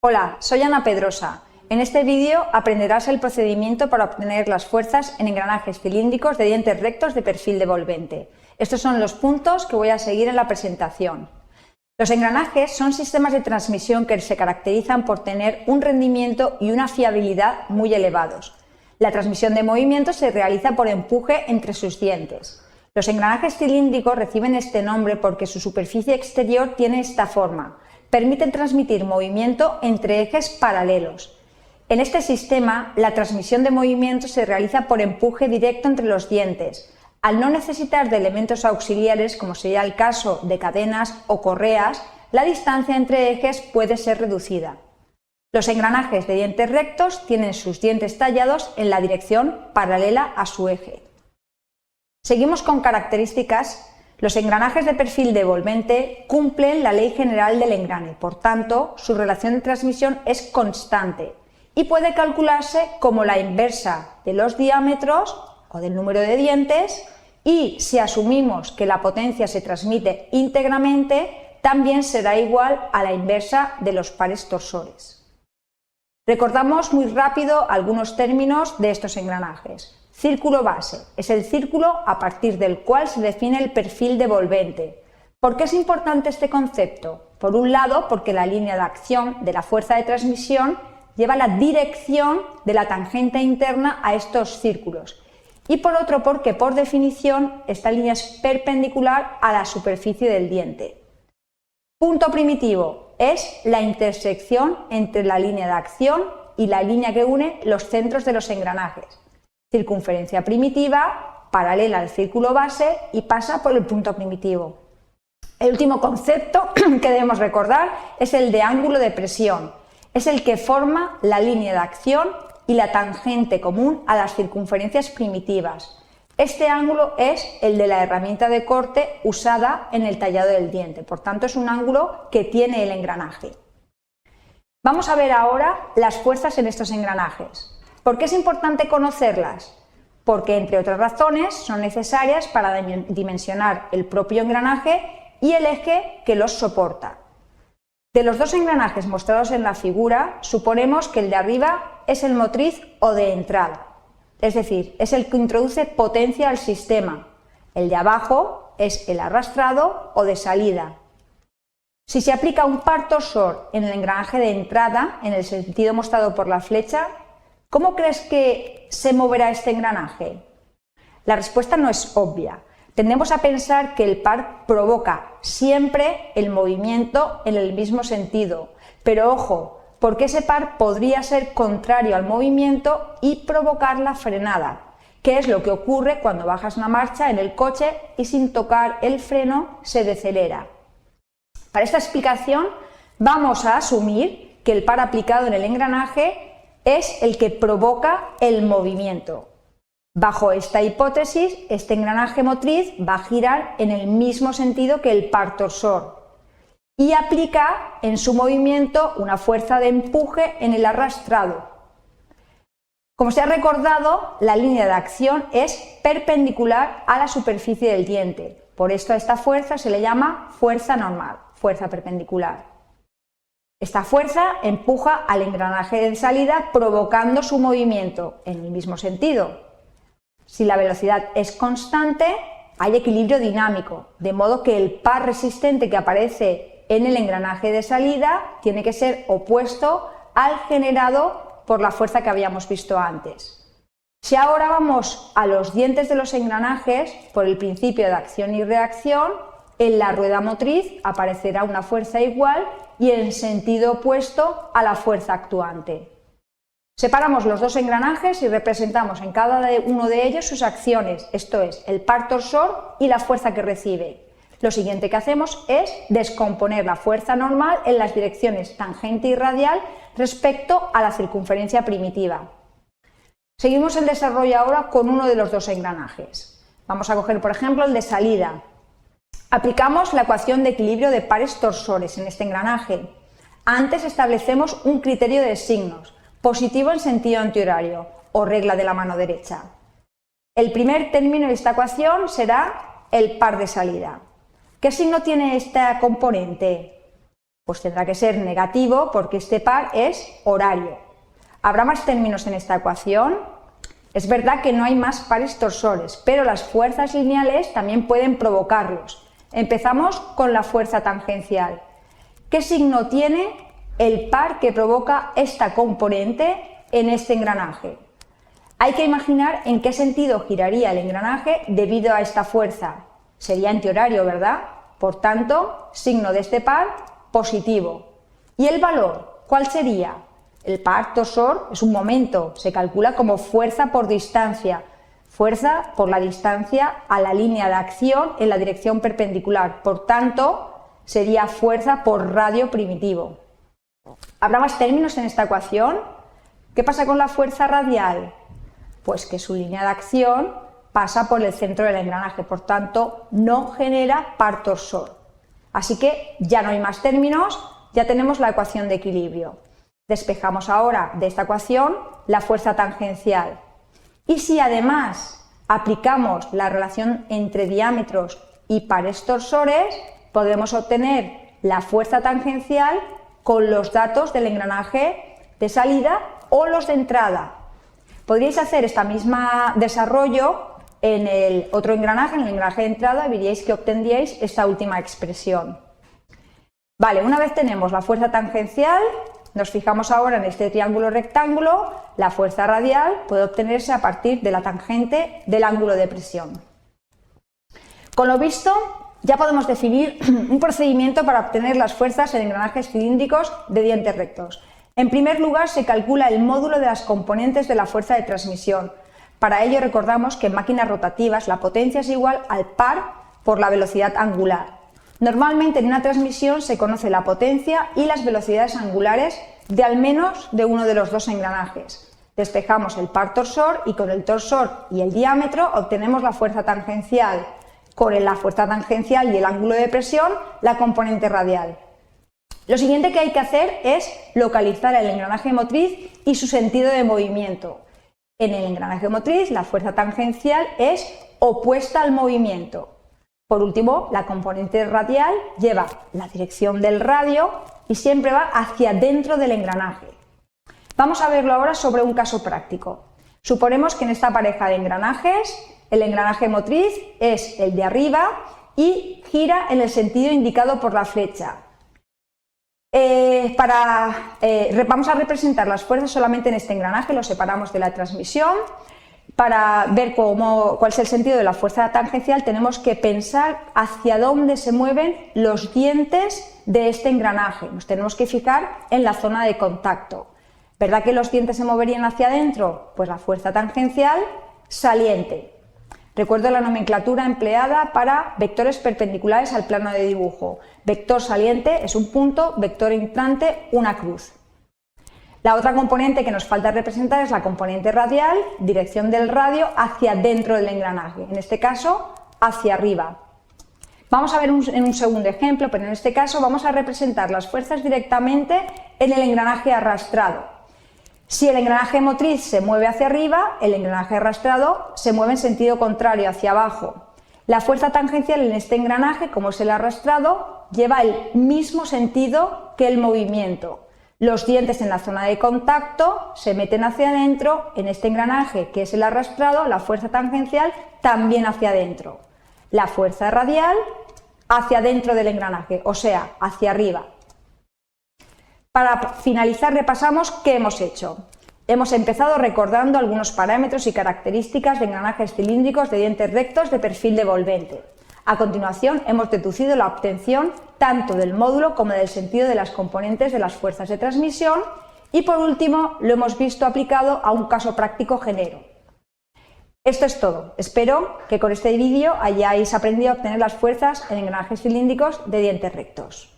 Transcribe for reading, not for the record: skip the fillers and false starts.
Hola, soy Ana Pedrosa. En este vídeo aprenderás el procedimiento para obtener las fuerzas en engranajes cilíndricos de dientes rectos de perfil devolvente. Estos son los puntos que voy a seguir en la presentación. Los engranajes son sistemas de transmisión que se caracterizan por tener un rendimiento y una fiabilidad muy elevados. La transmisión de movimiento se realiza por empuje entre sus dientes. Los engranajes cilíndricos reciben este nombre porque su superficie exterior tiene esta forma. Permiten transmitir movimiento entre ejes paralelos. En este sistema, la transmisión de movimiento se realiza por empuje directo entre los dientes, al no necesitar de elementos auxiliares, como sería el caso de cadenas o correas. La distancia entre ejes puede ser reducida. Los engranajes de dientes rectos tienen sus dientes tallados en la dirección paralela a su eje. Seguimos con características. Los engranajes de perfil devolvente cumplen la ley general del engrane, por tanto, su relación de transmisión es constante y puede calcularse como la inversa de los diámetros o del número de dientes, y si asumimos que la potencia se transmite íntegramente, también será igual a la inversa de los pares torsores. Recordamos muy rápido algunos términos de estos engranajes. Círculo base es el círculo a partir del cual se define el perfil devolvente. ¿Por qué es importante este concepto? Por un lado, porque la línea de acción de la fuerza de transmisión lleva la dirección de la tangente interna a estos círculos, y por otro, porque por definición esta línea es perpendicular a la superficie del diente. Punto primitivo es la intersección entre la línea de acción y la línea que une los centros de los engranajes. Circunferencia primitiva, paralela al círculo base y pasa por el punto primitivo. El último concepto que debemos recordar es el de ángulo de presión. Es el que forma la línea de acción y la tangente común a las circunferencias primitivas. Este ángulo es el de la herramienta de corte usada en el tallado del diente, por tanto es un ángulo que tiene el engranaje. Vamos a ver ahora las fuerzas en estos engranajes. ¿Por qué es importante conocerlas? Porque, entre otras razones, son necesarias para dimensionar el propio engranaje y el eje que los soporta. De los dos engranajes mostrados en la figura, suponemos que el de arriba es el motriz o de entrada, es decir, es el que introduce potencia al sistema. El de abajo es el arrastrado o de salida. Si se aplica un par torsor en el engranaje de entrada, en el sentido mostrado por la flecha, ¿cómo crees que se moverá este engranaje? La respuesta no es obvia. Tendemos a pensar que el par provoca siempre el movimiento en el mismo sentido, pero ojo, porque ese par podría ser contrario al movimiento y provocar la frenada, que es lo que ocurre cuando bajas una marcha en el coche y sin tocar el freno se decelera. Para esta explicación vamos a asumir que el par aplicado en el engranaje es el que provoca el movimiento. Bajo esta hipótesis, este engranaje motriz va a girar en el mismo sentido que el par torsor y aplica en su movimiento una fuerza de empuje en el arrastrado. Como se ha recordado, la línea de acción es perpendicular a la superficie del diente. Por esto a esta fuerza se le llama fuerza normal, fuerza perpendicular. Esta fuerza empuja al engranaje de salida provocando su movimiento en el mismo sentido. Si la velocidad es constante, hay equilibrio dinámico, de modo que el par resistente que aparece en el engranaje de salida tiene que ser opuesto al generado por la fuerza que habíamos visto antes. Si ahora vamos a los dientes de los engranajes, por el principio de acción y reacción, en la rueda motriz aparecerá una fuerza igual y en sentido opuesto a la fuerza actuante. Separamos los dos engranajes y representamos en cada uno de ellos sus acciones, esto es, el par torsor y la fuerza que recibe. Lo siguiente que hacemos es descomponer la fuerza normal en las direcciones tangente y radial respecto a la circunferencia primitiva. Seguimos el desarrollo ahora con uno de los dos engranajes. Vamos a coger, por ejemplo, el de salida. Aplicamos la ecuación de equilibrio de pares torsores en este engranaje. Antes establecemos un criterio de signos, positivo en sentido antihorario o regla de la mano derecha. El primer término de esta ecuación será el par de salida. ¿Qué signo tiene esta componente? Pues tendrá que ser negativo porque este par es horario. ¿Habrá más términos en esta ecuación? Es verdad que no hay más pares torsores, pero las fuerzas lineales también pueden provocarlos. Empezamos con la fuerza tangencial. ¿Qué signo tiene el par que provoca esta componente en este engranaje? Hay que imaginar en qué sentido giraría el engranaje debido a esta fuerza. Sería antihorario, ¿verdad? Por tanto, signo de este par, positivo. ¿Y el valor? ¿Cuál sería? El par torsor es un momento, se calcula como fuerza por distancia. Fuerza por la distancia a la línea de acción en la dirección perpendicular. Por tanto, sería fuerza por radio primitivo. ¿Habrá más términos en esta ecuación? ¿Qué pasa con la fuerza radial? Pues que su línea de acción pasa por el centro del engranaje, por tanto, no genera par torsor. Así que ya no hay más términos, ya tenemos la ecuación de equilibrio. Despejamos ahora de esta ecuación la fuerza tangencial. Y si además aplicamos la relación entre diámetros y pares torsores, podemos obtener la fuerza tangencial con los datos del engranaje de salida o los de entrada. Podríais hacer este mismo desarrollo en el otro engranaje, en el engranaje de entrada, y veríais que obtendríais esta última expresión. Vale, una vez tenemos la fuerza tangencial, nos fijamos ahora en este triángulo rectángulo, la fuerza radial puede obtenerse a partir de la tangente del ángulo de presión. Con lo visto, ya podemos definir un procedimiento para obtener las fuerzas en engranajes cilíndricos de dientes rectos. En primer lugar, se calcula el módulo de las componentes de la fuerza de transmisión. Para ello recordamos que en máquinas rotativas la potencia es igual al par por la velocidad angular. Normalmente en una transmisión se conoce la potencia y las velocidades angulares de al menos de uno de los dos engranajes. Despejamos el par torsor y con el torsor y el diámetro obtenemos la fuerza tangencial. Con la fuerza tangencial y el ángulo de presión, la componente radial. Lo siguiente que hay que hacer es localizar el engranaje motriz y su sentido de movimiento. En el engranaje motriz, la fuerza tangencial es opuesta al movimiento. Por último, la componente radial lleva la dirección del radio y siempre va hacia dentro del engranaje. Vamos a verlo ahora sobre un caso práctico. Suponemos que en esta pareja de engranajes, el engranaje motriz es el de arriba y gira en el sentido indicado por la flecha. Vamos a representar las fuerzas solamente en este engranaje, lo separamos de la transmisión. Para ver cuál es el sentido de la fuerza tangencial, tenemos que pensar hacia dónde se mueven los dientes de este engranaje. Nos tenemos que fijar en la zona de contacto. ¿Verdad que los dientes se moverían hacia adentro? Pues la fuerza tangencial saliente. Recuerdo la nomenclatura empleada para vectores perpendiculares al plano de dibujo. Vector saliente es un punto, vector entrante una cruz. La otra componente que nos falta representar es la componente radial, dirección del radio hacia dentro del engranaje, en este caso hacia arriba. Vamos a ver en un segundo ejemplo, pero en este caso vamos a representar las fuerzas directamente en el engranaje arrastrado. Si el engranaje motriz se mueve hacia arriba, el engranaje arrastrado se mueve en sentido contrario, hacia abajo. La fuerza tangencial en este engranaje, como es el arrastrado, lleva el mismo sentido que el movimiento. Los dientes en la zona de contacto se meten hacia adentro, en este engranaje que es el arrastrado, la fuerza tangencial también hacia adentro. La fuerza radial hacia dentro del engranaje, o sea, hacia arriba. Para finalizar repasamos qué hemos hecho. Hemos empezado recordando algunos parámetros y características de engranajes cilíndricos de dientes rectos de perfil devolvente. A continuación hemos deducido la obtención tanto del módulo como del sentido de las componentes de las fuerzas de transmisión y por último lo hemos visto aplicado a un caso práctico genero. Esto es todo. Espero que con este vídeo hayáis aprendido a obtener las fuerzas en engranajes cilíndricos de dientes rectos.